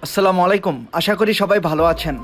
আসসালামু আলাইকুম। আশা করি সবাই ভালো আছেন।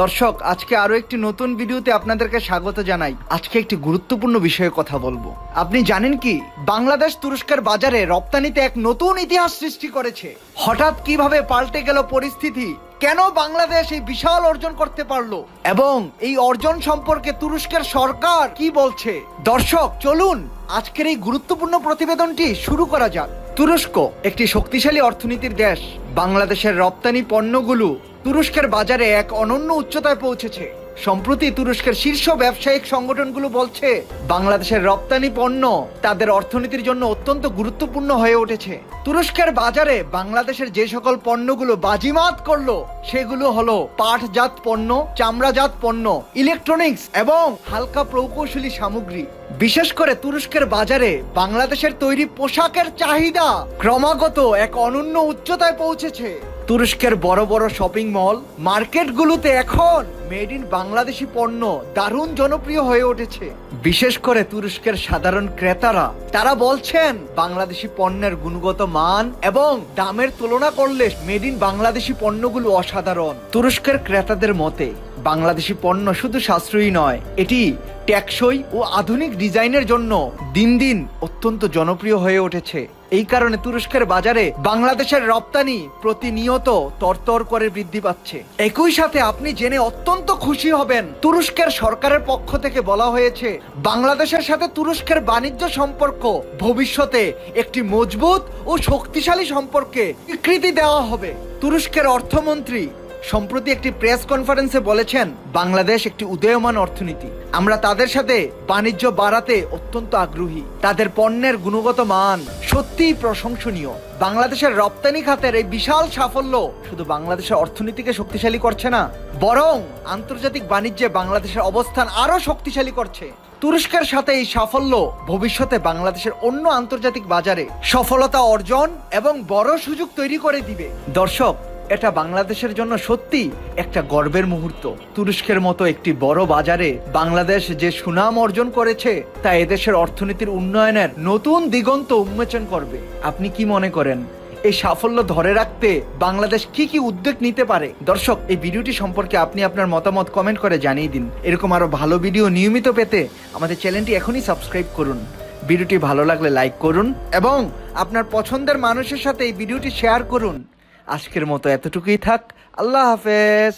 দর্শক, আজকে আরো একটি নতুন ভিডিওতে আপনাদেরকে স্বাগত জানাই। আজকে একটি গুরুত্বপূর্ণ বিষয়ে কথা বলবো। আপনি জানেন কি, বাংলাদেশ তুরস্কের বাজারে রপ্তানিতে এক নতুন ইতিহাস সৃষ্টি করেছে। হঠাৎ কিভাবে পাল্টে গেল পরিস্থিতি, কেন বাংলাদেশ এই বিশাল অর্জন করতে পারলো এবং এই অর্জন সম্পর্কে তুরস্কের সরকার কি বলছে। দর্শক, চলুন আজকের এই গুরুত্বপূর্ণ প্রতিবেদনটি শুরু করা যাক। তুরস্ক একটি শক্তিশালী অর্থনীতির দেশ। বাংলাদেশের রপ্তানি পণ্যগুলো তুরস্কের বাজারে এক অনন্য উচ্চতায় পৌঁছেছে। সম্প্রতি তুরস্কের শীর্ষ ব্যবসায়িক সংগঠনগুলো বলছে বাংলাদেশের রপ্তানি পণ্য তাদের অর্থনীতির জন্য অত্যন্ত গুরুত্বপূর্ণ হয়ে উঠেছে। তুরস্কের বাজারে বাংলাদেশের যে সকল পণ্যগুলো বাজিমাত করলো সেগুলো হলো পাটজাত পণ্য, চামড়াজাত পণ্য, ইলেকট্রনিক্স এবং হালকা প্রকৌশলী সামগ্রী। বিশেষ করে তুরস্কের বাজারে বাংলাদেশের তৈরি পোশাকের চাহিদা ক্রমাগত এক অনন্য উচ্চতায় পৌঁছেছে। তুরস্কের বড় বড় শপিং মল, মার্কেটগুলোতে এখন মেড ইন বাংলাদেশি পণ্য দারুণ জনপ্রিয় হয়ে উঠেছে। বিশেষ করে তুরস্কের সাধারণ ক্রেতারা তারা বলছেন বাংলাদেশি পণ্যের গুণগত মান এবং দামের তুলনা করলে মেড ইন বাংলাদেশি পণ্যগুলো অসাধারণ। তুরস্কের ক্রেতাদের মতে বাংলাদেশি পণ্য শুধু সাশ্রয়ী নয়, এটি টেকসই ও আধুনিক ডিজাইনের জন্য দিন দিন অত্যন্ত জনপ্রিয় হয়ে উঠেছে। এই কারণে তুরস্কের বাজারে বাংলাদেশের রপ্তানি প্রতিনিয়ত তরতর করে বৃদ্ধি পাচ্ছে। একই সাথে আপনি জেনে অত্যন্ত খুশি হবেন, তুরস্কের সরকারের পক্ষ থেকে বলা হয়েছে বাংলাদেশের সাথে তুরস্কের বাণিজ্য সম্পর্ক ভবিষ্যতে একটি মজবুত ও শক্তিশালী সম্পর্কে স্বীকৃতি দেওয়া হবে। তুরস্কের অর্থমন্ত্রী সম্প্রতি একটি প্রেস কনফারেন্সে বলেছেন বাংলাদেশ একটি উদীয়মান অর্থনীতি। আমরা তাদের সাথে বাণিজ্য বাড়াতে অত্যন্ত আগ্রহী। তাদের পণ্যের গুণগত মান সত্যিই প্রশংসনীয়। বাংলাদেশের রপ্তানি খাতের এই বিশাল সাফল্য শুধু বাংলাদেশের অর্থনীতিকে শক্তিশালী করছে না, বরং আন্তর্জাতিক বাণিজ্যে বাংলাদেশের অবস্থান আরো শক্তিশালী করছে। তুরস্কের সাথে এই সাফল্য ভবিষ্যতে বাংলাদেশের অন্য আন্তর্জাতিক বাজারে সফলতা অর্জন এবং বড় সুযোগ তৈরি করে দিবে। দর্শক, এটা বাংলাদেশের জন্য সত্যি একটা গর্বের মুহূর্ত। তুরস্কের মতো একটি বড় বাজারে বাংলাদেশ যে সুনাম অর্জন করেছে তা এদেশের অর্থনীতির উন্নয়নের নতুন দিগন্ত উন্মোচন করবে। আপনি কি মনে করেন, এই সাফল্য ধরে রাখতে বাংলাদেশ কি কি উদ্যোগ নিতে পারে? দর্শক, এই ভিডিওটি সম্পর্কে আপনি আপনার মতামত কমেন্ট করে জানিয়ে দিন। এরকম আরো ভালো ভিডিও নিয়মিত পেতে আমাদের চ্যানেলটি এখনই সাবস্ক্রাইব করুন। ভিডিওটি ভালো লাগলে লাইক করুন এবং আপনার পছন্দের মানুষের সাথে এই ভিডিওটি শেয়ার করুন। আজকের মতো এতটুকুই থাক। আল্লাহ হাফেজ।